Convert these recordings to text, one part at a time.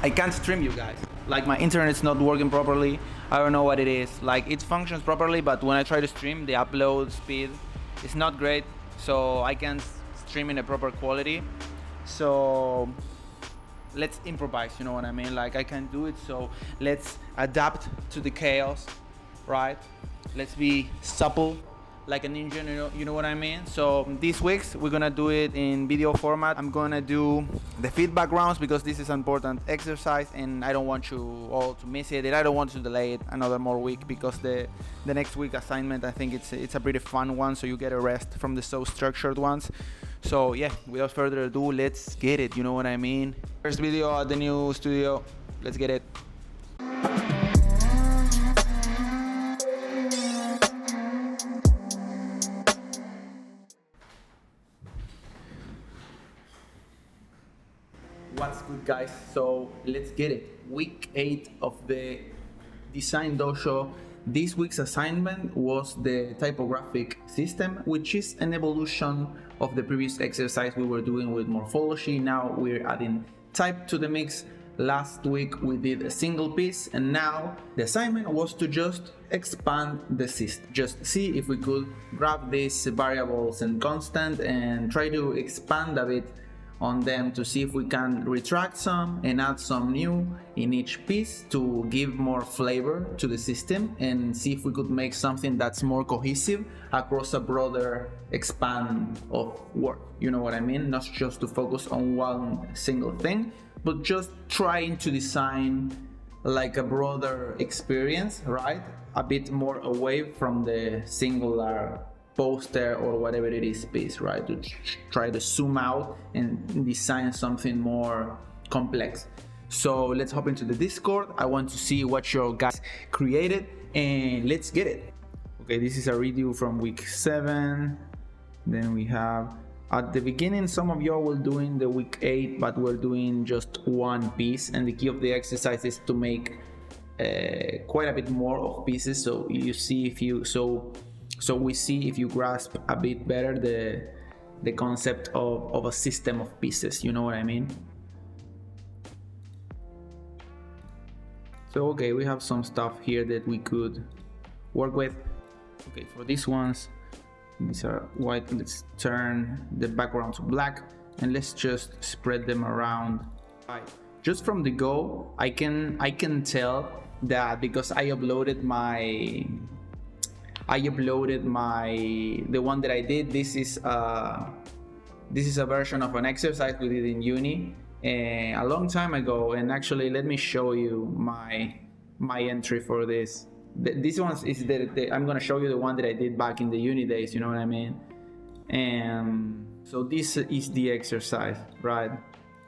I can't stream you guys. Like my internet's not working properly. I don't know what it is. Like it functions properly, but when I try to stream, the upload speed is not great. So I can't stream in a proper quality. So let's improvise, you know what I mean? Like I can't do it, so let's adapt to the chaos, right? Let's be supple like a ninja, you know what I mean? So these weeks we're gonna do it in video format. I'm gonna do the feedback rounds because this is an important exercise and I don't want you all to miss it, and I don't want to delay it another more week because the next week assignment, I think it's a pretty fun one, so you get a rest from the so structured ones. So yeah, without further ado, let's get it, you know what I mean? First video at the new studio, let's get it. What's good, guys? So let's get it. Week 8 of the Design Dojo. This week's assignment was the typographic system, which is an evolution of the previous exercise we were doing with morphology. Now we're adding type to the mix. Last week we did a single piece, and now the assignment was to just expand the system. Just see if we could grab these variables and constant and try to expand a bit on them to see if we can retract some and add some new in each piece to give more flavor to the system, and see if we could make something that's more cohesive across a broader expand of work, you know what I mean? Not just to focus on one single thing, but just trying to design like a broader experience, right? A bit more away from the singular poster or whatever it is piece, right? To try to zoom out and design something more complex. So let's hop into the Discord. I want to see what your guys created, and let's get it. Okay, this is a redo from week 7. Then we have at the beginning, some of y'all were doing the week 8, but we're doing just one piece, and the key of the exercise is to make quite a bit more of pieces, so you see if you so we see if you grasp a bit better the concept of a system of pieces, you know what I mean? So okay, we have some stuff here that we could work with. Okay, for these ones, these are white. Let's turn the background to black and let's just spread them around. Just from the go, I can tell that because I uploaded the one that I did. This is a version of an exercise we did in uni a long time ago, and actually let me show you my entry for this. This one is I'm gonna show you the one that I did back in the uni days, you know what I mean? And so this is the exercise, right?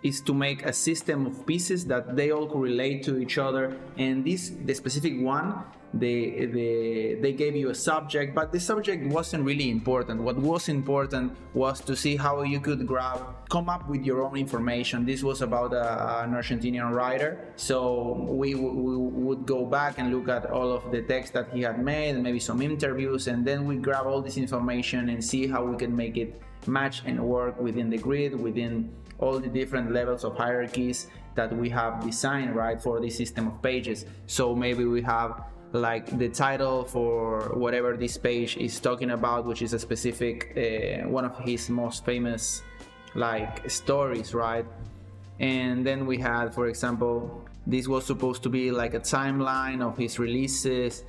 Is to make a system of pieces that they all correlate to each other, and the specific one, they gave you a subject, but the subject wasn't really important. What was important was to see how you could come up with your own information. This was about an Argentinian writer, so we would go back and look at all of the text that he had made, and maybe some interviews, and then we grab all this information and see how we can make it match and work within the grid, within all the different levels of hierarchies that we have designed, right, for this system of pages. So maybe we have like the title for whatever this page is talking about, which is a specific one of his most famous like stories, right? And then we had, for example, this was supposed to be like a timeline of his releases,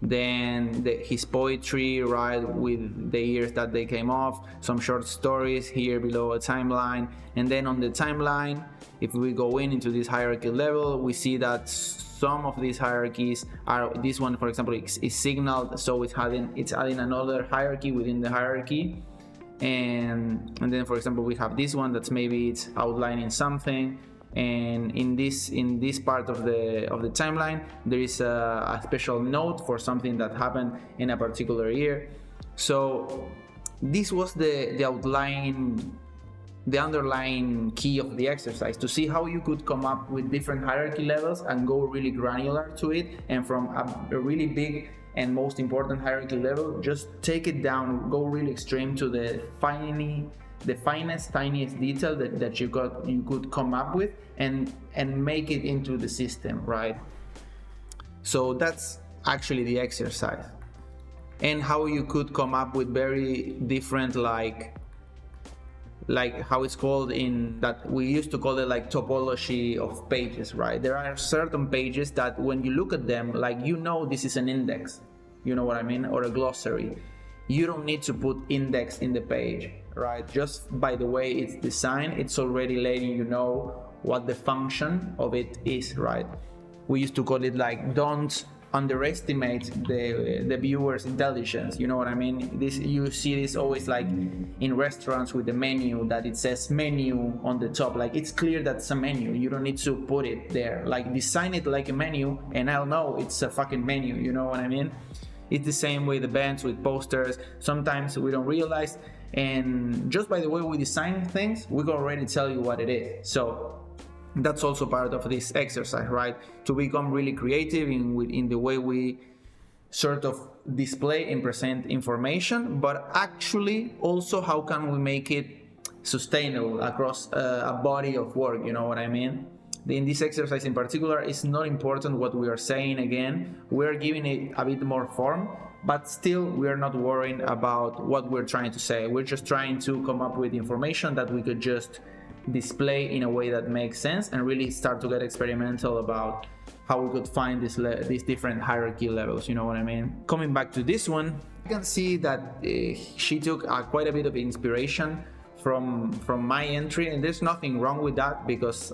then his poetry, right, with the years that they came off, some short stories here below a timeline, and then on the timeline, if we go into this hierarchy level, we see that some of these hierarchies are, this one for example is signaled, so it's adding another hierarchy within the hierarchy, and then for example we have this one that's maybe it's outlining something. And in this part of the timeline, there is a special note for something that happened in a particular year. So this was the underlying key of the exercise, to see how you could come up with different hierarchy levels and go really granular to it, and from a really big and most important hierarchy level, just take it down, go really extreme to the the finest, tiniest detail that you could come up with and make it into the system, right? So that's actually the exercise, and how you could come up with very different, like how it's called in that we used to call it like topology of pages, right? There are certain pages that when you look at them, like, you know, this is an index, you know what I mean, or a glossary. You don't need to put index in the page, right? Just by the way it's designed, it's already letting you know what the function of it is, right? We used to call it like, don't underestimate the viewer's intelligence, you know what I mean? This, you see this always like in restaurants with the menu, that it says menu on the top, like it's clear that's a menu, you don't need to put it there, like design it like a menu and I'll know it's a fucking menu, you know what I mean? It's the same way the bands with posters, sometimes we don't realize, and just by the way we design things, we can already tell you what it is. So that's also part of this exercise, right? To become really creative in the way we sort of display and present information, but actually also how can we make it sustainable across a body of work, you know what I mean? In this exercise in particular, it's not important what we are saying. Again, we're giving it a bit more form, but still we are not worrying about what we're trying to say. We're just trying to come up with information that we could just display in a way that makes sense, and really start to get experimental about how we could find these different hierarchy levels, you know what I mean? Coming back to this one, you can see that she took quite a bit of inspiration from my entry, and there's nothing wrong with that, because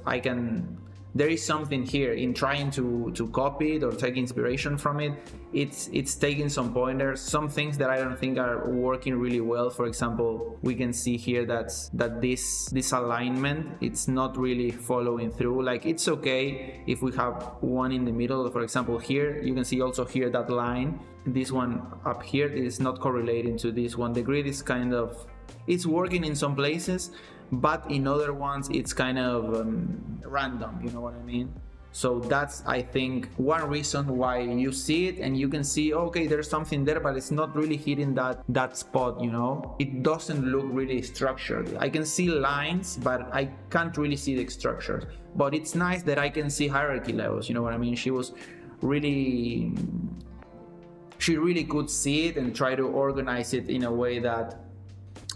there is something here in trying to copy it or take inspiration from it. It's taking some pointers, some things that I don't think are working really well. For example, we can see here that this alignment, it's not really following through. Like, it's okay if we have one in the middle. For example, here you can see also here that line, this one up here is not correlating to this one. The grid is kind of, it's working in some places, but in other ones it's kind of random, you know what I mean? So that's, I think, one reason why you see it and you can see, okay, there's something there, but it's not really hitting that spot, you know? It doesn't look really structured. I can see lines, but I can't really see the structure. But it's nice that I can see hierarchy levels, you know what I mean? She really could see it and try to organize it in a way that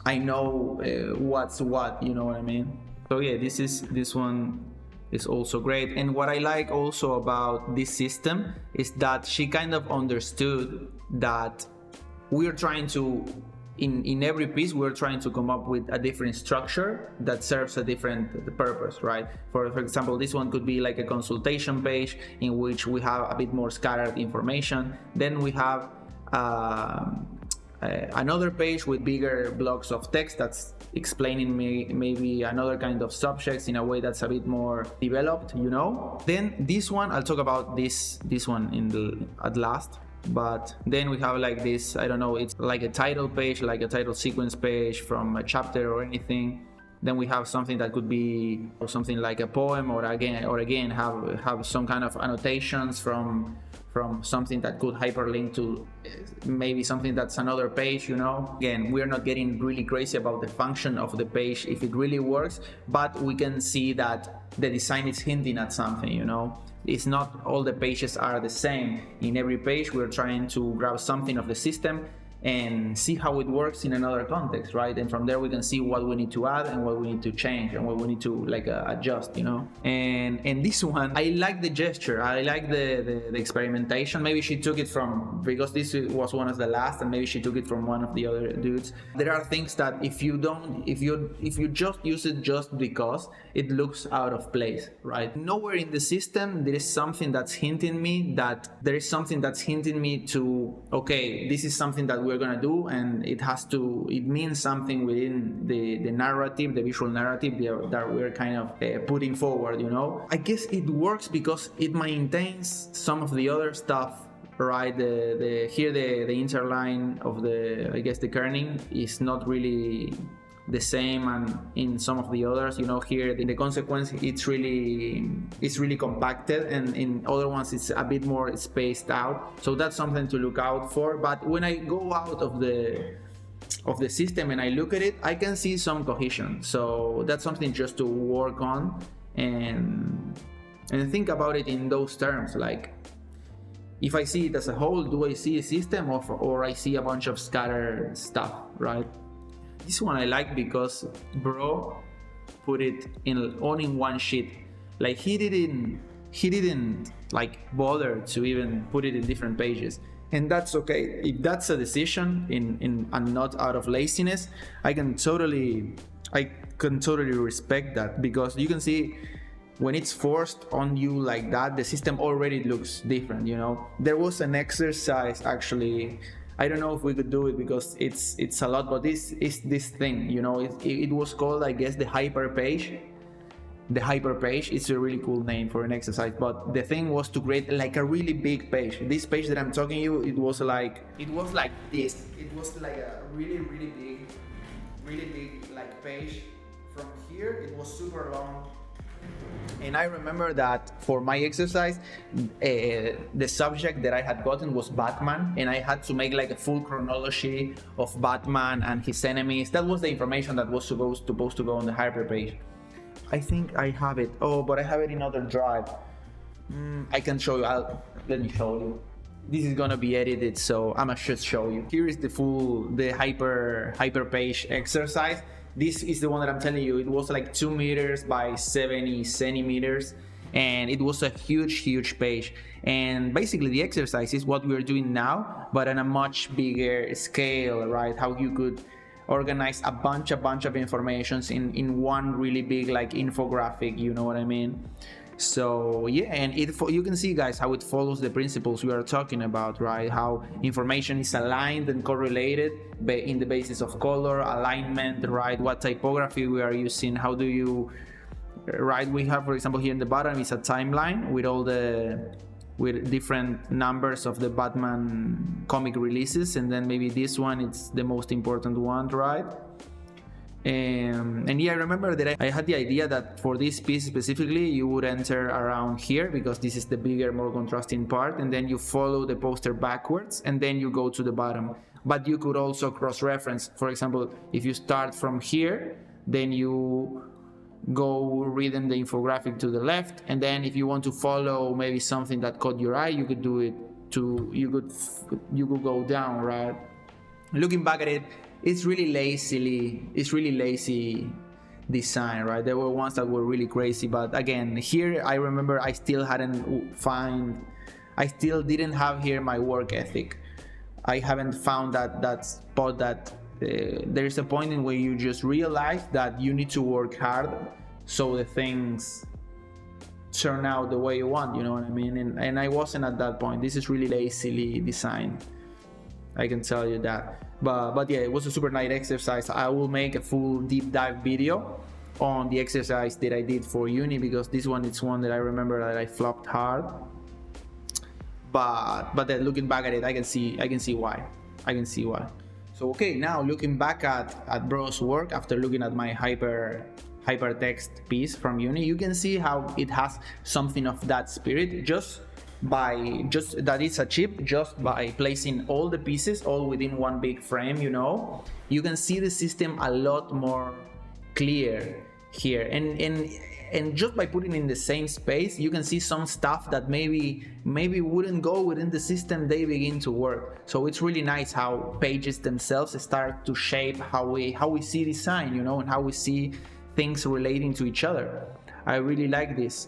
I know what's what, you know what I mean? So yeah, this one is also great. And what I like also about this system is that she kind of understood that we're trying to, in every piece, we're trying to come up with a different structure that serves a different purpose, right? For example, this one could be like a consultation page in which we have a bit more scattered information. Then we have another page with bigger blocks of text that's explaining maybe another kind of subjects in a way that's a bit more developed, you know? Then this one, I'll talk about this one at last. But then we have like this, I don't know, it's like a title page, like a title sequence page from a chapter or anything. Then we have something that could be something like a poem, or again have some kind of annotations from something that could hyperlink to maybe something that's another page, you know? Again, we're not getting really crazy about the function of the page if it really works, but we can see that the design is hinting at something, you know? It's not all the pages are the same. In every page, we're trying to grab something of the system and see how it works in another context, right? And from there we can see what we need to add and what we need to change and what we need to like adjust, you know? And this one, I like the gesture, I like the experimentation. Maybe she took it from, because this was one of the last, and maybe she took it from one of the other dudes. There are things that if you just use it just because, it looks out of place, right? Nowhere in the system there is something that's hinting me to, okay, this is something that we're gonna do, and it means something within the narrative, the visual narrative that we're kind of putting forward, you know? I guess it works because it maintains some of the other stuff, right? The interline of the kerning is not really the same, and in some of the others, you know, here the consequence, it's really compacted, and in other ones it's a bit more spaced out. So that's something to look out for. But when I go out of the of the system and I look at it, I can see some cohesion. So that's something just to work on and think about it in those terms. Like, if I see it as a whole, do I see a system or I see a bunch of scattered stuff, right? This one I like because bro put it all in one sheet. Like he didn't like bother to even put it in different pages. And that's okay. If that's a decision and not out of laziness, I can totally respect that, because you can see when it's forced on you like that, the system already looks different, you know. There was an exercise actually, I don't know if we could do it because it's a lot, but this is this thing, you know, it was called, I guess, the hyper page. The hyper page, it's a really cool name for an exercise, but the thing was to create like a really big page. This page that I'm talking you, it was like this. It was like a really big like page. From here, it was super long. And I remember that for my exercise, the subject that I had gotten was Batman, and I had to make like a full chronology of Batman and his enemies. That was the information that was supposed to go on the hyper page. I think I have it. Oh, but I have it in other drive. I can show you. Let me show you. This is gonna be edited, so I'ma just show you. Here is the hyper page exercise. This is the one that I'm telling you. It was like 2 meters by 70 centimeters, and it was a huge page. And basically, the exercise is what we're doing now, but on a much bigger scale, right? How you could organize a bunch of informations in one really big like infographic, you know what I mean? So yeah, and you can see, guys, how it follows the principles we are talking about, right? How information is aligned and correlated in the basis of color, alignment, right? What typography we are using, how do you, right? We have, for example, here in the bottom is a timeline with different numbers of the Batman comic releases, and then maybe this one, it's the most important one, right? And yeah, I remember that I had the idea that for this piece specifically, you would enter around here, because this is the bigger, more contrasting part, and then you follow the poster backwards, and then you go to the bottom. But you could also cross-reference. For example, if you start from here, then you go reading the infographic to the left, and then if you want to follow maybe something that caught your eye, you could do it you could go down, right? Looking back at it, it's really lazy design, right? There were ones that were really crazy, but again, here I remember I still didn't have here my work ethic. I haven't found that spot that there's a point in where you just realize that you need to work hard so the things turn out the way you want, you know what I mean? And I wasn't at that point. This is really lazily designed, I can tell you that. But yeah, it was a super nice exercise. I will make a full deep dive video on the exercise that I did for uni, because this one, it's one that I remember that I flopped hard. But then looking back at it, I can see why. So okay, now looking back at bro's work after looking at my hypertext piece from uni, you can see how it has something of that spirit, just that it's achieved just by placing all the pieces all within one big frame, you know. You can see the system a lot more clear here, and just by putting in the same space, you can see some stuff that maybe wouldn't go within the system, they begin to work. So it's really nice how pages themselves start to shape how we see design, you know, and how we see things relating to each other. I really like this.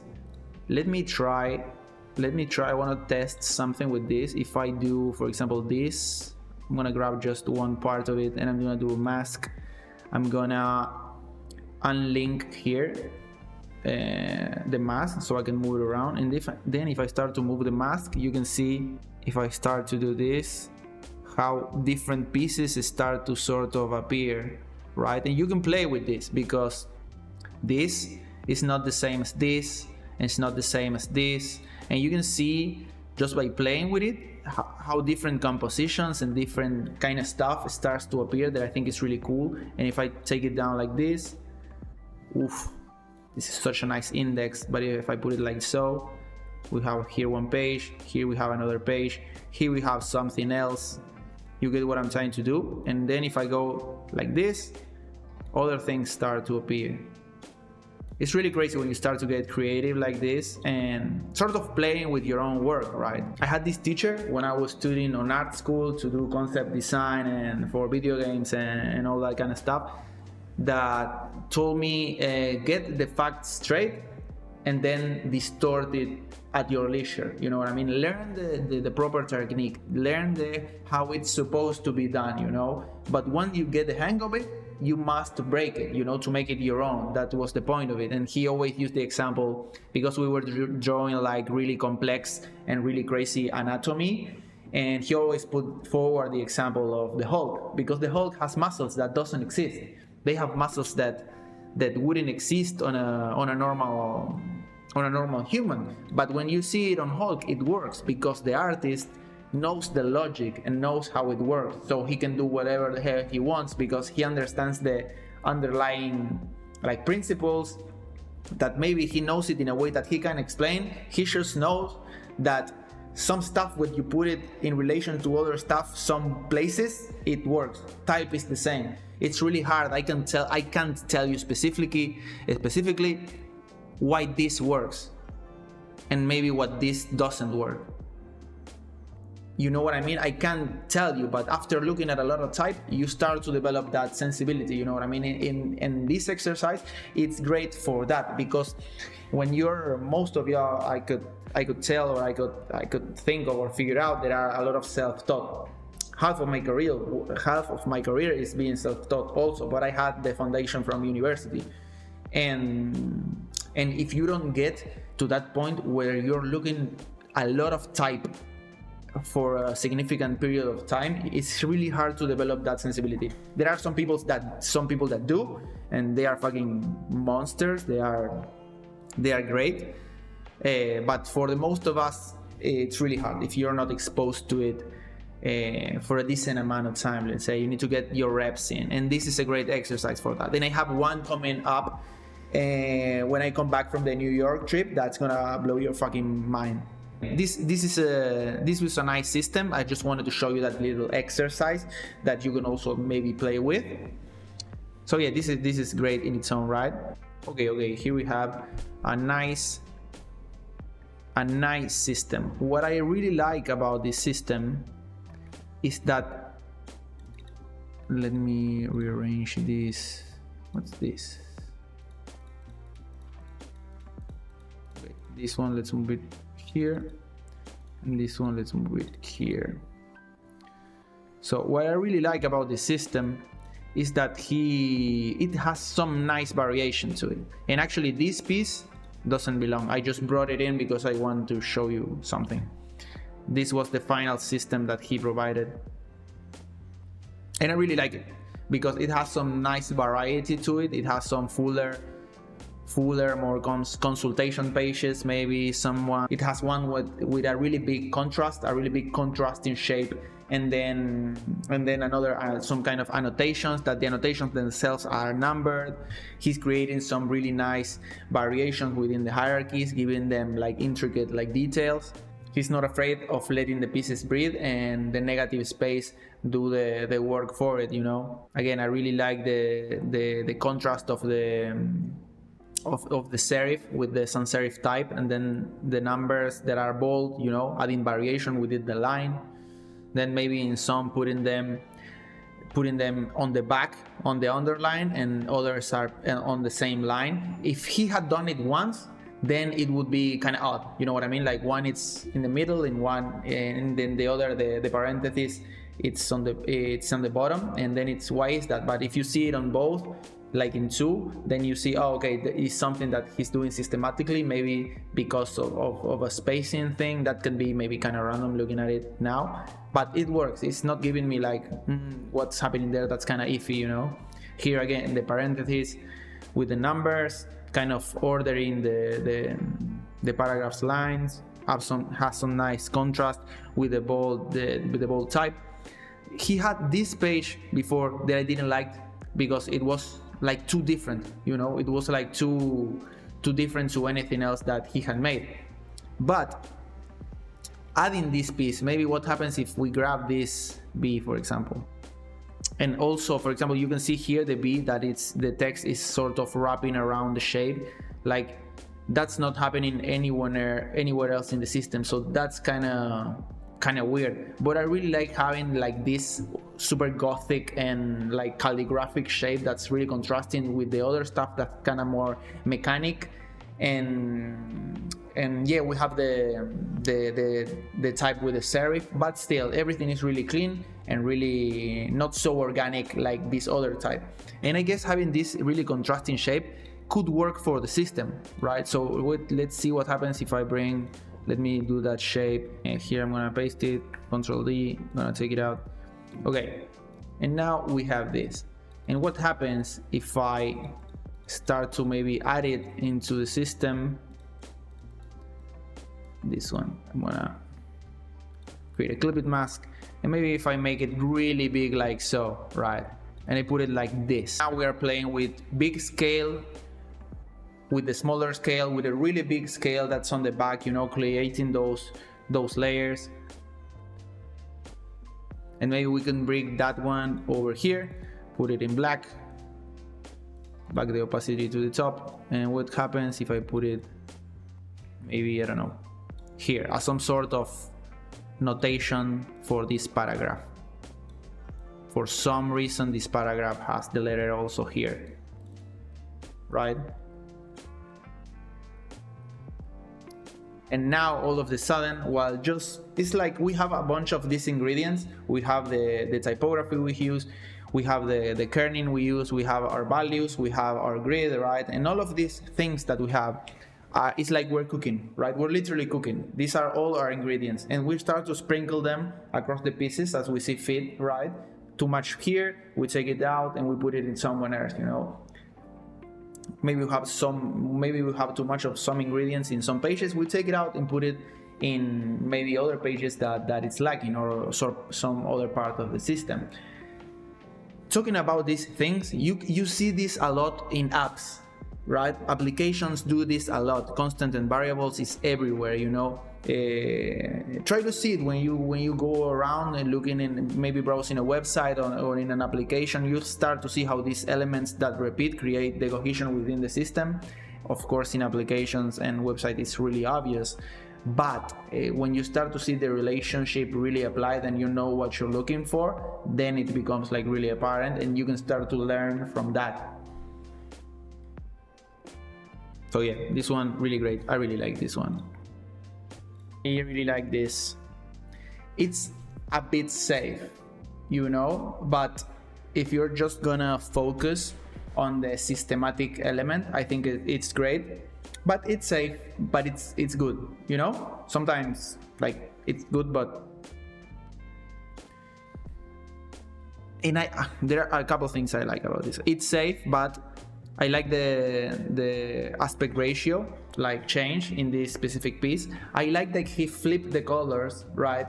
Let me try. I want to test something with this. If I do, for example, this, I'm gonna grab just one part of it and I'm gonna do a mask. I'm gonna unlink here the mask so I can move it around, and if I start to move the mask, you can see, if I start to do this, how different pieces start to sort of appear, right? And you can play with this, because this is not the same as this, and it's not the same as this, and you can see just by playing with it how different compositions and different kind of stuff starts to appear, that I think is really cool. And if I take it down like this, oof, this is such a nice index. But if I put it like so, we have here one page, here we have another page, here we have something else, You get what I'm trying to do? And then if I go like this, other things start to appear. It's really crazy when you start to get creative like this and sort of playing with your own work, right? I had this teacher when I was studying on art school to do concept design and for video games and all that kind of stuff, that told me, get the facts straight and then distort it at your leisure. You know what I mean? Learn the proper technique, learn how it's supposed to be done, you know? But once you get the hang of it, you must break it, you know, to make it your own. That was the point of it. And he always used the example, because we were drawing like really complex and really crazy anatomy, and he always put forward the example of the Hulk, because the Hulk has muscles that doesn't exist. They have muscles that wouldn't exist on a normal human. But when you see it on Hulk, it works because the artist knows the logic and knows how it works, so he can do whatever the hell he wants because he understands the underlying like principles, that maybe he knows it in a way that he can explain. He just knows that some stuff, when you put it in relation to other stuff, some places it works. Type is the same. It's really hard. I can't tell you specifically why this works and maybe what this doesn't work. You know what I mean? I can't tell you, but after looking at a lot of type, you start to develop that sensibility. You know what I mean? In this exercise, it's great for that, because when you're, most of you, I could tell, or I could think of or figure out, there are a lot of self-taught. Half of my career is being self-taught also, but I had the foundation from university. And if you don't get to that point where you're looking a lot of type for a significant period of time, it's really hard to develop that sensibility. There are some people that do, and they are fucking monsters. They are great, but for the most of us, it's really hard if you're not exposed to it for a decent amount of time. Let's say you need to get your reps in, and this is a great exercise for that. Then I have one coming up when I come back from the New York trip that's gonna blow your fucking mind. This was a nice system. I just wanted to show you that little exercise that you can also maybe play with. So yeah, this is great in its own right. Okay, here we have a nice system. What I really like about this system is that, let me rearrange this. What's this? Okay, this one, let's move it here, and this one, let's move it here. So what I really like about this system is that it has some nice variation to it. And actually this piece doesn't belong. I just brought it in because I want to show you something. This was the final system that he provided, and I really like it because it has some nice variety to it. It has some fuller, more consultation pages, maybe someone. It has one with a really big contrast, in shape, and then another some kind of annotations, that the annotations themselves are numbered. He's creating some really nice variations within the hierarchies, giving them like intricate like details. He's not afraid of letting the pieces breathe and the negative space do the work for it, you know. Again, I really like the contrast of the serif with the sans serif type, and then the numbers that are bold, you know, adding variation within the line. Then maybe in some putting them on the back, on the underline, and others are on the same line. If he had done it once, then it would be kind of odd, you know what I mean? Like one it's in the middle, in one, and then the other, the parenthesis, it's on the bottom, and then it's why is that? But if you see it on both, like in two, then you see, oh, okay, it's something that he's doing systematically, maybe because of a spacing thing. That can be maybe kind of random looking at it now, but it works. It's not giving me like what's happening there, that's kind of iffy, you know. Here again, the parentheses with the numbers, kind of ordering the paragraphs lines, has some nice contrast with the bold type. He had this page before that I didn't like because it was like too different, you know. It was like too different to anything else that he had made. But adding this piece, maybe what happens if we grab this B, for example. And also, for example, you can see here the B that the text is sort of wrapping around the shape. Like that's not happening anywhere else in the system. So that's kind of weird. But I really like having like this super gothic and like calligraphic shape that's really contrasting with the other stuff that's kind of more mechanic. And yeah, we have the type with the serif, but still everything is really clean and really not so organic like this other type. And I guess having this really contrasting shape could work for the system, right? So let's see what happens if I let me do that shape, and here I'm gonna paste it, Control D, I'm gonna take it out. Okay, and now we have this. And what happens if I start to maybe add it into the system? This one, I'm gonna create a clip mask, and maybe if I make it really big like so, right, and I put it like this. Now we are playing with big scale, with the smaller scale, with a really big scale that's on the back, you know, creating those layers. And maybe we can bring that one over here, put it in black, back the opacity to the top. And what happens if I put it maybe, I don't know, here as some sort of notation for this paragraph? For some reason this paragraph has the letter also here, right? And now all of a sudden, while it's like we have a bunch of these ingredients. We have the typography we use, we have the kerning we use, we have our values, we have our grid, right? And all of these things that we have, it's like we're cooking, right? We're literally cooking. These are all our ingredients, and we start to sprinkle them across the pieces as we see fit, right? Too much here, we take it out and we put it in somewhere else, you know. Maybe we have too much of some ingredients in some pages, we take it out and put it in maybe other pages that it's lacking, or some other part of the system. Talking about these things, you see this a lot in apps, right? Applications do this a lot. Constant and variables is everywhere, you know. Try to see it when you go around and looking and maybe browsing a website or in an application. You start to see how these elements that repeat create the cohesion within the system. Of course, in applications and website it's really obvious, but when you start to see the relationship really applied and you know what you're looking for, then it becomes like really apparent and you can start to learn from that. So yeah, this one really great. I really like this one. I really like this. It's a bit safe, you know, but if you're just gonna focus on the systematic element, I think it's great. But it's safe, but it's good, you know. Sometimes like it's good, but there are a couple of things I like about this. It's safe, but I like the aspect ratio like change in this specific piece. I like that he flipped the colors, right?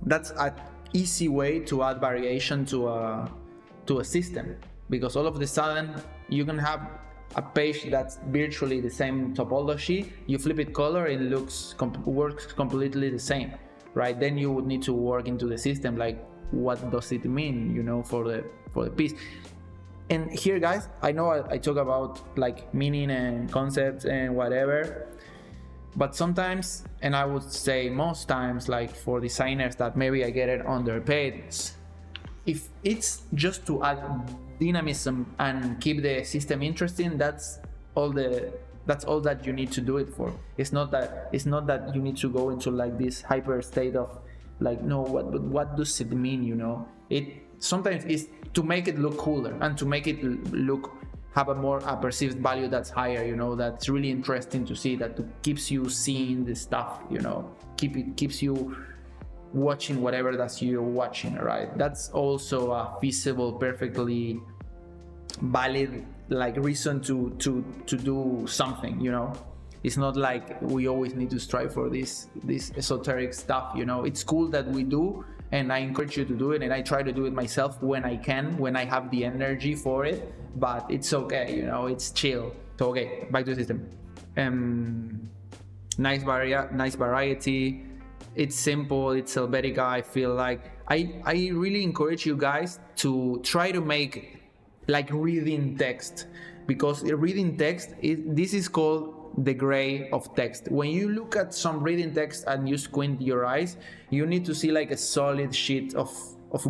That's an easy way to add variation to a system, because all of a sudden you can have a page that's virtually the same topology, you flip it color, it works completely the same, right? Then you would need to work into the system, like what does it mean, you know, for the piece. And here, guys, I know I talk about like meaning and concepts and whatever, but sometimes, and I would say most times, like for designers that maybe I get it underpaid, if it's just to add dynamism and keep the system interesting, that's all that you need to do it for. It's not that you need to go into like this hyper state of like, no, what does it mean, you know? It sometimes is to make it look cooler and to make it have a perceived value that's higher, you know, that's really interesting to see, that keeps you seeing the stuff, you know, keeps you watching whatever that you're watching, right? That's also a feasible, perfectly valid like reason to do something, you know. It's not like we always need to strive for this esoteric stuff, you know. It's cool that we do, and I encourage you to do it, and I try to do it myself when I can, when I have the energy for it, but it's okay, you know, it's chill. So okay, back to the system. Nice variety. it's simple, it's Helvetica. I feel like I really encourage you guys to try to make like reading text, because reading text this is called the gray of text. When you look at some reading text and you squint your eyes, you need to see like a solid sheet of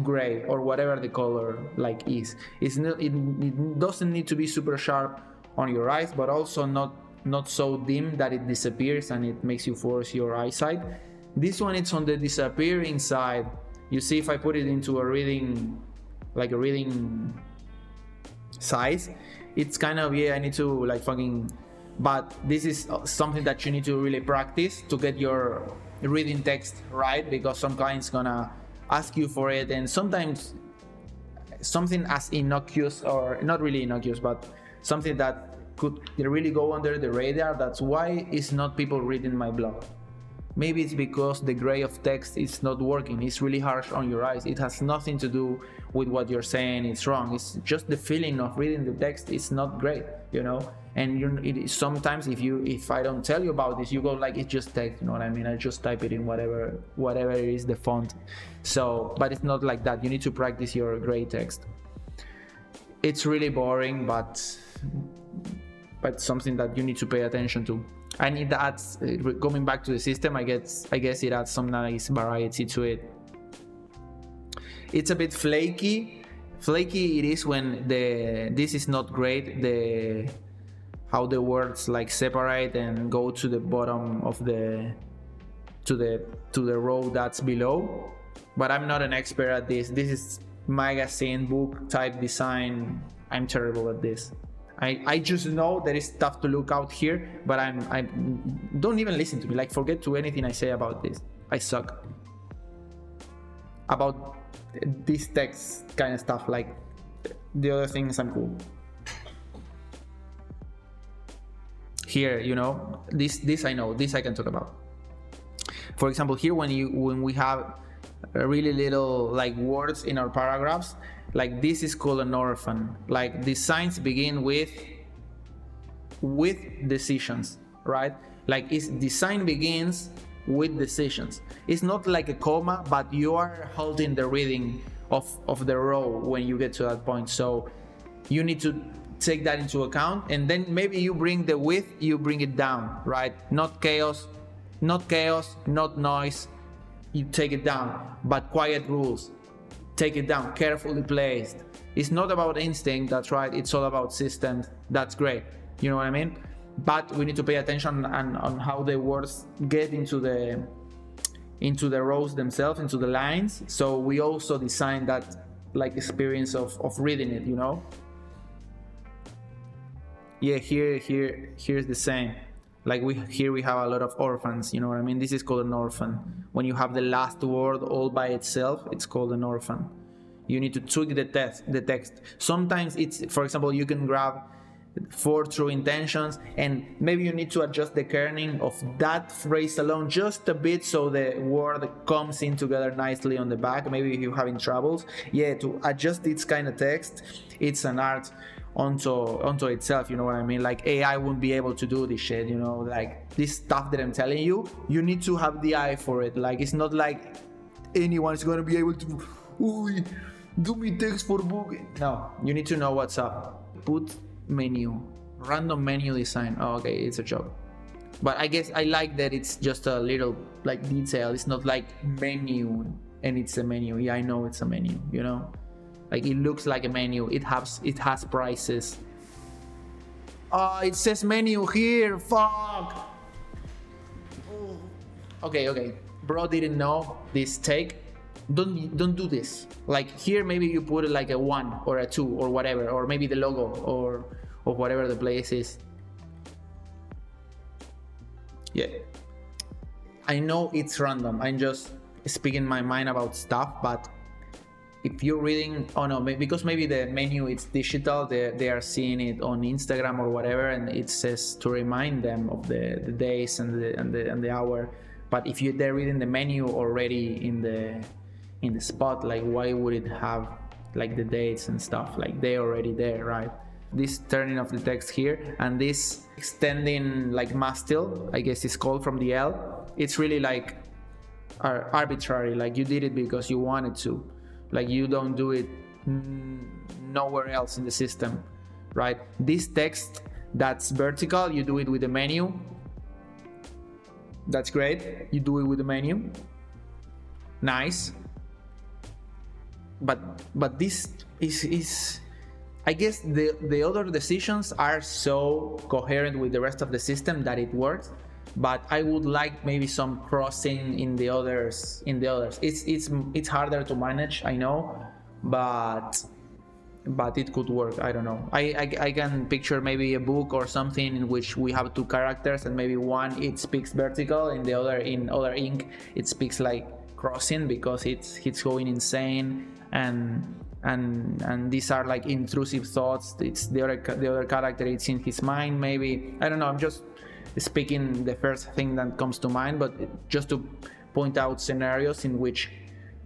gray or whatever the color like is. It doesn't need to be super sharp on your eyes, but also not so dim that it disappears and it makes you force your eyesight. This one, it's on the disappearing side. You see, if I put it into a reading size, it's kind of, I need to like fucking, but this is something that you need to really practice to get your reading text right, because some clients gonna ask you for it, and sometimes something as innocuous, or not really innocuous, but something that could really go under the radar. That's why it's not people reading my blog. Maybe it's because the gray of text is not working. It's really harsh on your eyes. It has nothing to do with what you're saying. It's wrong. It's just the feeling of reading the text. It's not great, you know. And sometimes if I don't tell you about this, you go like, it's just text, you know what I mean? I just type it in whatever it is, the font. So, but it's not like that. You need to practice your gray text. It's really boring, but something that you need to pay attention to. And it adds, going back to the system, I guess it adds some nice variety to it. It's a bit flaky it is when this is not great, how the words like separate and go to the bottom of the row that's below. But I'm not an expert at this. This is magazine book type design. I'm terrible at this. I just know there is stuff to look out here, but I don't even listen to me. Like, forget to anything I say about this. I suck about this text kind of stuff. Like the other things, I'm cool. Here, you know, this I know, this I can talk about. For example, here when we have really little like words in our paragraphs, like this is called an orphan. Like the signs begin with decisions, right? Like the sign begins with decisions. It's not like a comma, but you are holding the reading of the row when you get to that point. So you need to take that into account, and then maybe you bring the width, you bring it down, right? Not chaos, not noise. You take it down, but quiet rules. Take it down, carefully placed. It's not about instinct, that's right. It's all about systems. That's great. You know what I mean? But we need to pay attention on how the words get into the rows themselves, into the lines. So we also design that like experience of reading it, you know? Yeah, here's the same. Like here we have a lot of orphans, you know what I mean? This is called an orphan. When you have the last word all by itself, it's called an orphan. You need to tweak the text. Sometimes it's, for example, you can grab 4 true intentions, and maybe you need to adjust the kerning of that phrase alone just a bit so the word comes in together nicely on the back. Maybe if you're having troubles, to adjust this kind of text, it's an art onto itself, you know what I mean? Like AI wouldn't be able to do this shit, you know, like this stuff that I'm telling you, you need to have the eye for it. Like it's not like anyone's gonna be able to do me text for book. No, you need to know what's up. Put menu, random menu design. Oh, okay, it's a joke. But I guess I like that it's just a little like detail. It's not like menu and it's a menu. Yeah, I know it's a menu, you know? Like it looks like a menu. It has prices. Oh, it says menu here. Fuck. Okay. Bro didn't know this take. Don't do this. Like here, maybe you put it like a 1 or a 2 or whatever, or maybe the logo or whatever the place is. Yeah. I know it's random. I'm just speaking my mind about stuff, but if you're reading, because maybe the menu it's digital, they are seeing it on Instagram or whatever, and it says to remind them of the days and the hour. But if they're reading the menu already in the spot, like why would it have like the dates and stuff? Like they're already there, right? This turning of the text here and this extending like mastile, I guess it's called, from the L. It's really like are arbitrary, like you did it because you wanted to, like you don't do it nowhere else in the system, right? This text that's vertical, you do it with the menu. That's great, you do it with the menu, nice. But this is I guess the other decisions are so coherent with the rest of the system that it works, but I would like maybe some crossing in the others. It's harder to manage, I know, but it could work. I don't know. I can picture maybe a book or something in which we have two characters and maybe one it speaks vertical and the other in other ink it speaks like crossing because it's going insane, and these are like intrusive thoughts. It's the other character, it's in his mind maybe. I don't know, I'm just speaking the first thing that comes to mind, but just to point out scenarios in which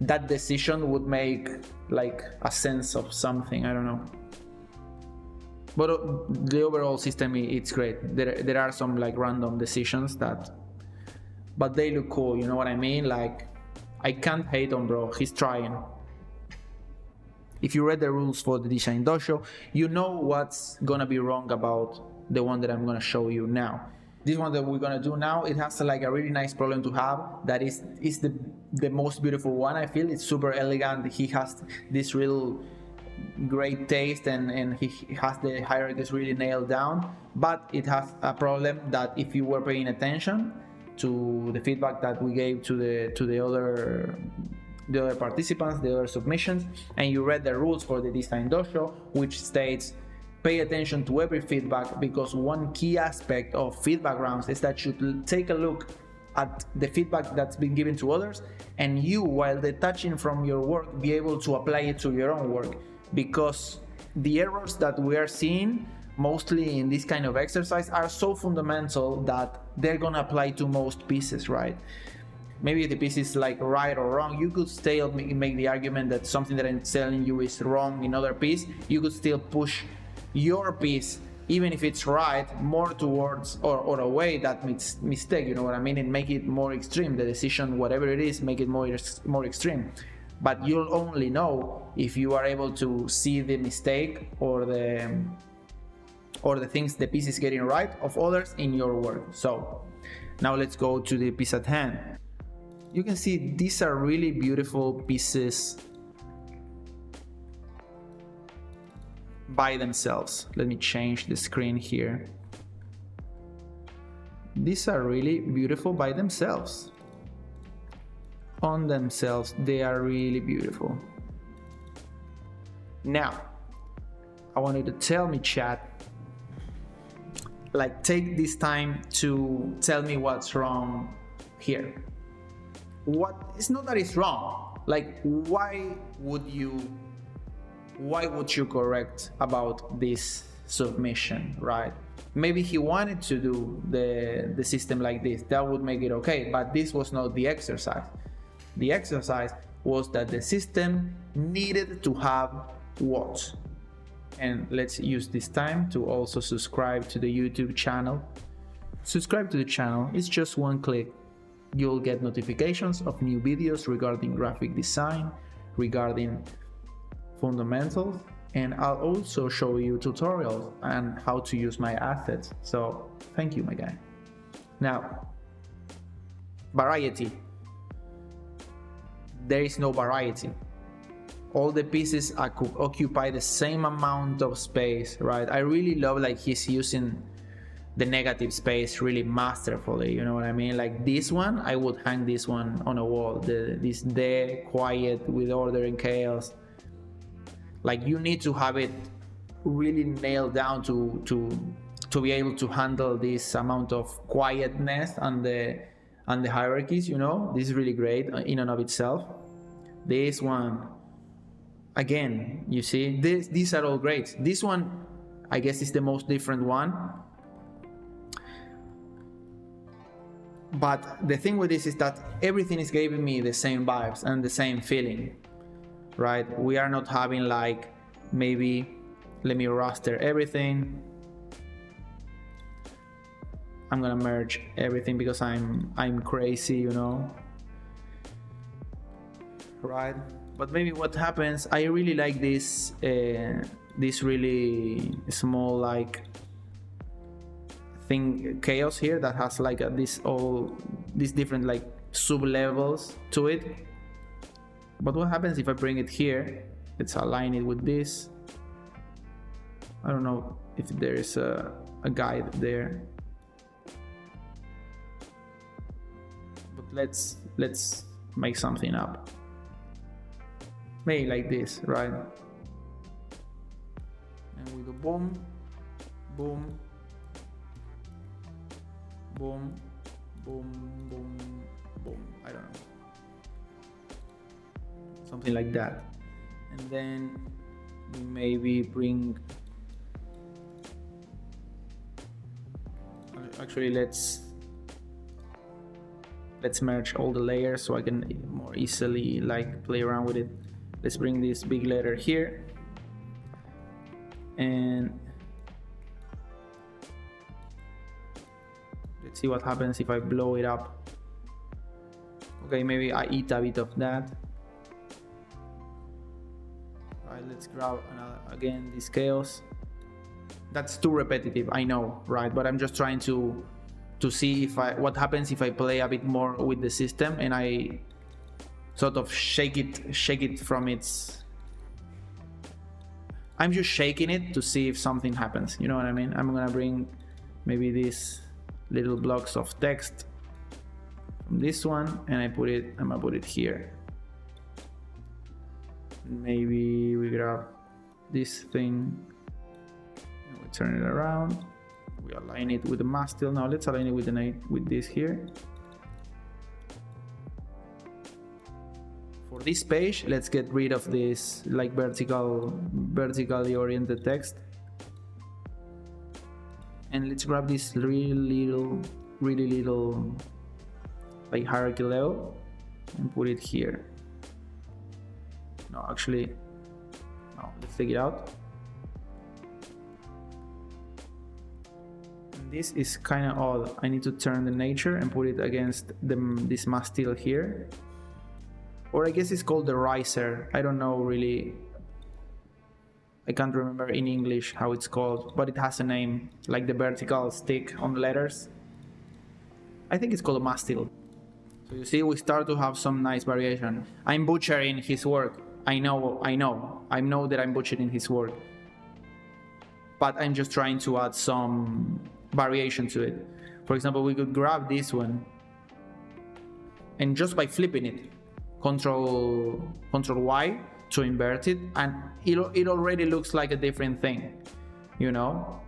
that decision would make like a sense of something. I don't know, but the overall system, it's great. There are some like random decisions but they look cool, you know what I mean? Like I can't hate on bro, he's trying. If you read the rules for the Design Dojo, you know what's gonna be wrong about the one that I'm gonna show you now. This one that we're gonna do now, it has like a really nice problem to have. That is the most beautiful one, I feel. It's super elegant. He has this real great taste, and he has the hierarchies really nailed down. But it has a problem that if you were paying attention to the feedback that we gave to the other participants, the other submissions, and you read the rules for the Design Dojo, which states pay attention to every feedback, because one key aspect of feedback rounds is that you take a look at the feedback that's been given to others, and you, while detaching from your work, be able to apply it to your own work. Because the errors that we are seeing mostly in this kind of exercise are so fundamental that they're gonna apply to most pieces, right? Maybe the piece is like right or wrong. You could still make the argument that something that I'm telling you is wrong in other piece. You could still push your piece, even if it's right, more towards or away that mistake, you know what I mean, and make it more extreme. The decision, whatever it is, make it more extreme. But you'll only know if you are able to see the mistake or the things the piece is getting right of others in your work. So now let's go to the piece at hand. You can see these are really beautiful pieces by themselves. Let me change the screen here. These are really beautiful by themselves. On themselves, they are really beautiful. Now, I want you to tell me, chat, like take this time to tell me what's wrong here. It's not that it's wrong, like why would you correct about this submission, right? Maybe he wanted to do the system like this, that would make it okay, but this was not the exercise. The exercise was that the system needed to have what? And let's use this time to also subscribe to the YouTube channel. Subscribe to the channel, it's just one click. You'll get notifications of new videos regarding graphic design, regarding fundamentals, and I'll also show you tutorials on how to use my assets. So thank you, my guy. Now, variety. There is no variety. All the pieces occupy the same amount of space, right? I really love like he's using the negative space really masterfully, you know what I mean? Like this one, I would hang this one on a wall, this quiet with order and chaos. Like you need to have it really nailed down to be able to handle this amount of quietness and the hierarchies, you know? This is really great in and of itself. This one, again, you see, these are all great. This one, I guess, is the most different one. But the thing with this is that everything is giving me the same vibes and the same feeling, right? We are not having like, maybe, let me raster everything. I'm gonna merge everything because I'm crazy, you know? right? But maybe what happens, I really like this this really small like thing chaos here that has like these different like sub levels to it. But what happens if I bring it here? Let's align it with this. I don't know if there is a guide there, but let's make something up. Maybe like this, right? And we do boom, boom, boom, boom, boom, boom. I don't know. Something like that. And then we maybe bring, actually let's merge all the layers so I can more easily like play around with it. Let's bring this big letter here, and let's see what happens if I blow it up. Okay, maybe I eat a bit of that. Right, let's grab again this chaos. That's too repetitive, I know, right? But I'm just trying to see if what happens if I play a bit more with the system and I sort of shake it from its. I'm just shaking it to see if something happens. You know what I mean? I'm gonna bring maybe these little blocks of text from this one, and I'm gonna put it here. Maybe we grab this thing and we turn it around. We align it with the mastile. Now let's align it with this here. For this page, let's get rid of this like vertically oriented text, and let's grab this really little like hierarchy level and put it here. No, actually, no, let's take it out. And this is kind of odd. I need to turn the nature and put it against this mastile here. Or I guess it's called the riser. I don't know really. I can't remember in English how it's called, but it has a name, like the vertical stick on the letters. I think it's called a mastile. So you see, we start to have some nice variation. I'm butchering his work. I know that I'm butchering his work. But I'm just trying to add some variation to it. For example, we could grab this one, and just by flipping it, Control Y to invert it, and it already looks like a different thing, you know.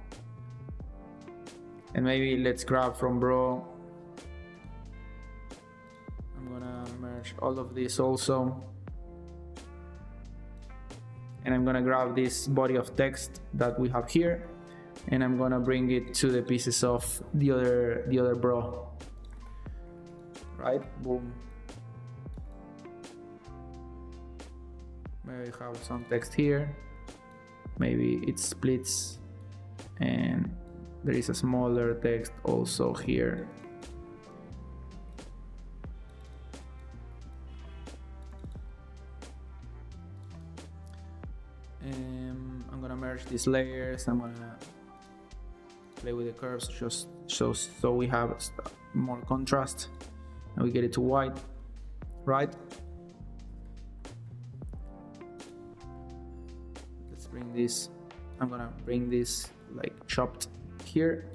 And maybe let's grab from bro. I'm gonna merge all of this also, and I'm gonna grab this body of text that we have here, and I'm gonna bring it to the pieces of the other bro. Right, boom. Maybe have some text here. Maybe it splits, and there is a smaller text also here. I'm gonna merge these layers. I'm gonna play with the curves just so we have more contrast, and we get it to white, right? Bring this, I'm gonna bring this like chopped here.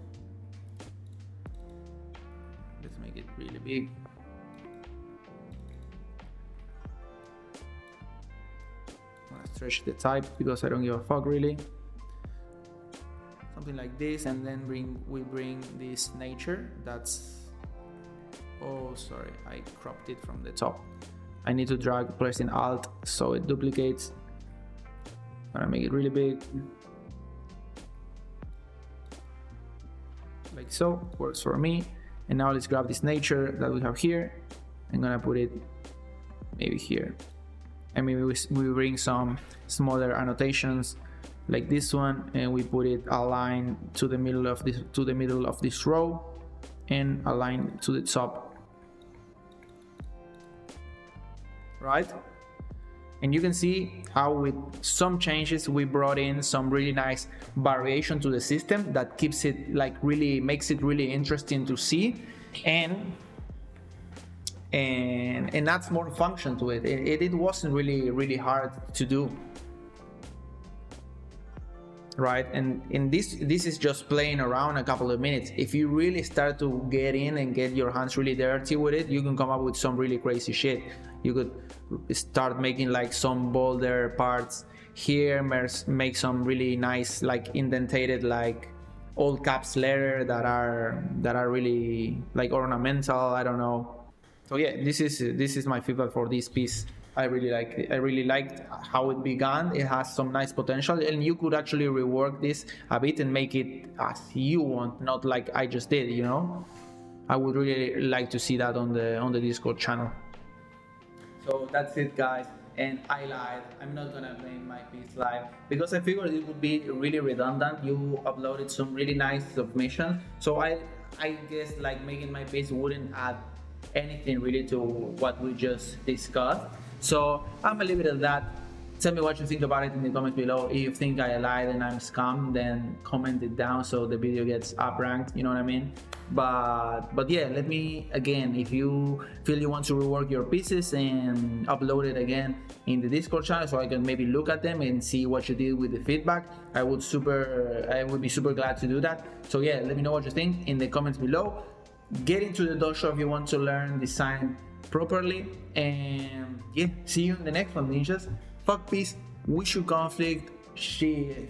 Let's make it really big. I'm gonna stretch the type because I don't give a fuck really. Something like this, and then we bring this nature. That's, oh sorry, I cropped it from the top. I need to drag pressing Alt so it duplicates. I'm gonna make it really big, like so. Works for me. And now let's grab this nature that we have here. I'm gonna put it maybe here, and maybe we bring some smaller annotations like this one, and we put it aligned to the middle of this row, and aligned to the top, right? And you can see how with some changes we brought in some really nice variation to the system that keeps it like really makes it really interesting to see, and adds more function to it. It wasn't really hard to do, right? And this is just playing around a couple of minutes. If you really start to get in and get your hands really dirty with it, you can come up with some really crazy shit. You could start making like some bolder parts here, make some really nice like indented like all caps letter that are really like ornamental. I don't know. So yeah, this is my feedback for this piece. I really liked how it began. It has some nice potential, and you could actually rework this a bit and make it as you want, not like I just did, you know. I would really like to see that on the Discord channel. So that's it, guys. And I lied. I'm not gonna make my piece live because I figured it would be really redundant. You uploaded some really nice submissions, so I guess like making my piece wouldn't add anything really to what we just discussed. So I'm gonna leave it at that. Tell me what you think about it in the comments below. If you think I lied and I'm scum, then comment it down so the video gets up ranked, you know what I mean? But yeah, let me again, if you feel you want to rework your pieces and upload it again in the Discord channel so I can maybe look at them and see what you did with the feedback, I would be super glad to do that. So yeah, let me know what you think in the comments below. Get into the dojo if you want to learn design properly, and yeah, see you in the next one, ninjas. Fuck peace, wish you conflict, shit.